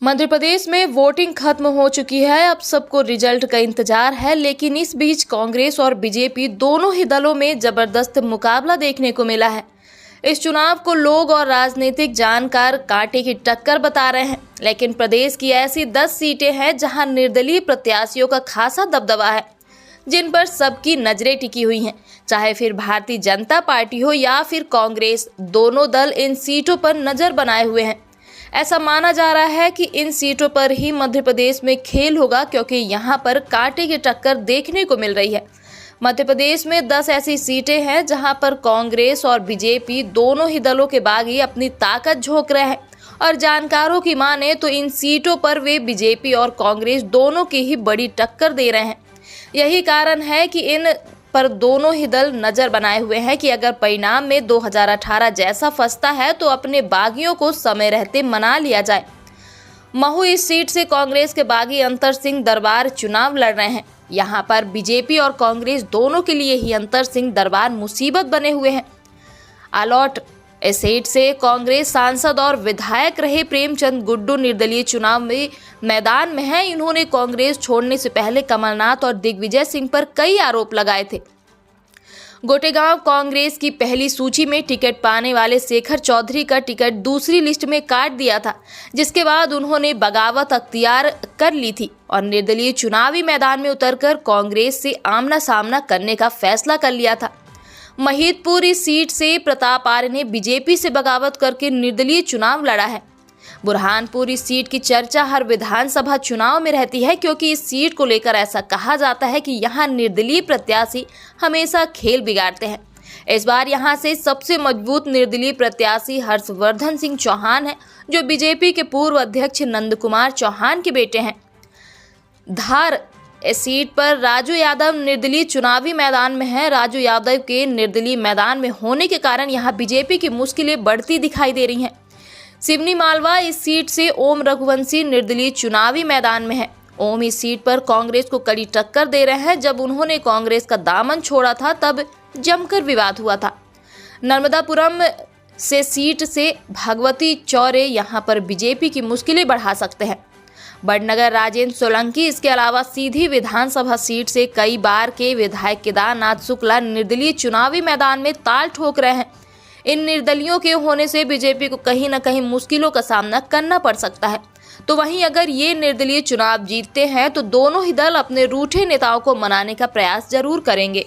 मध्य प्रदेश में वोटिंग खत्म हो चुकी है। अब सबको रिजल्ट का इंतजार है, लेकिन इस बीच कांग्रेस और बीजेपी दोनों ही दलों में जबरदस्त मुकाबला देखने को मिला है। इस चुनाव को लोग और राजनीतिक जानकार कांटे की टक्कर बता रहे हैं, लेकिन प्रदेश की ऐसी 10 सीटें हैं जहां निर्दलीय प्रत्याशियों का खासा दबदबा है, जिन पर सबकी नजरें टिकी हुई हैं। चाहे फिर भारतीय जनता पार्टी हो या फिर कांग्रेस, दोनों दल इन सीटों पर नजर बनाए हुए हैं। ऐसा माना जा रहा है कि इन सीटों पर ही मध्य प्रदेश में खेल होगा, क्योंकि यहाँ पर कांटे की टक्कर देखने को मिल रही है। मध्य प्रदेश में 10 ऐसी सीटें हैं जहां पर कांग्रेस और बीजेपी दोनों ही दलों के बागी अपनी ताकत झोंक रहे हैं, और जानकारों की माने तो इन सीटों पर वे बीजेपी और कांग्रेस दोनों की ही बड़ी टक्कर दे रहे हैं। यही कारण है कि इन पर दोनों ही दल नजर बनाए हुए हैं कि अगर परिणाम में 2018 जैसा फंसता है तो अपने बागियों को समय रहते मना लिया जाए। महू इस सीट से कांग्रेस के बागी अंतर सिंह दरबार चुनाव लड़ रहे हैं। यहाँ पर बीजेपी और कांग्रेस दोनों के लिए ही अंतर सिंह दरबार मुसीबत बने हुए हैं। आलौट इस सीट से कांग्रेस सांसद और विधायक रहे प्रेमचंद गुड्डू निर्दलीय चुनाव में मैदान में हैं। इन्होंने कांग्रेस छोड़ने से पहले कमलनाथ और दिग्विजय सिंह पर कई आरोप लगाए थे। गोटेगांव कांग्रेस की पहली सूची में टिकट पाने वाले शेखर चौधरी का टिकट दूसरी लिस्ट में काट दिया था, जिसके बाद उन्होंने बगावत अख्तियार कर ली थी और निर्दलीय चुनावी मैदान में उतरकर कांग्रेस से आमना सामना करने का फैसला कर लिया था। महिदपुर इस सीट से प्रताप आर्य ने बीजेपी से बगावत करके निर्दलीय चुनाव लड़ा है। बुरहानपुर इस सीट की चर्चा हर विधानसभा चुनाव में रहती है, क्योंकि इस सीट को लेकर ऐसा कहा जाता है कि यहाँ निर्दलीय प्रत्याशी हमेशा खेल बिगाड़ते हैं। इस बार यहाँ से सबसे मजबूत निर्दलीय प्रत्याशी हर्षवर्धन सिंह चौहान है, जो बीजेपी के पूर्व अध्यक्ष नंद कुमार चौहान के बेटे हैं। धार इस सीट पर राजू यादव निर्दलीय चुनावी मैदान में है। राजू यादव के निर्दलीय मैदान में होने के कारण यहाँ बीजेपी की मुश्किलें बढ़ती दिखाई दे रही हैं। सिवनी मालवा इस सीट से ओम रघुवंशी निर्दलीय चुनावी मैदान में है। ओम इस सीट पर कांग्रेस को कड़ी टक्कर दे रहे हैं। जब उन्होंने कांग्रेस का दामन छोड़ा था तब जमकर विवाद हुआ था। नर्मदापुरम से सीट से भगवती चौरे यहाँ पर बीजेपी की मुश्किलें बढ़ा सकते हैं। बड़नगर राजेंद्र सोलंकी इसके अलावा सीधी विधानसभा सीट से कई बार के विधायक केदारनाथ शुक्ला निर्दलीय चुनावी मैदान में ताल ठोक रहे हैं। इन निर्दलियों के होने से बीजेपी को कहीं न कहीं मुश्किलों का सामना करना पड़ सकता है। तो वहीं अगर ये निर्दलीय चुनाव जीतते हैं तो दोनों ही दल अपने रूठे नेताओं को मनाने का प्रयास जरूर करेंगे।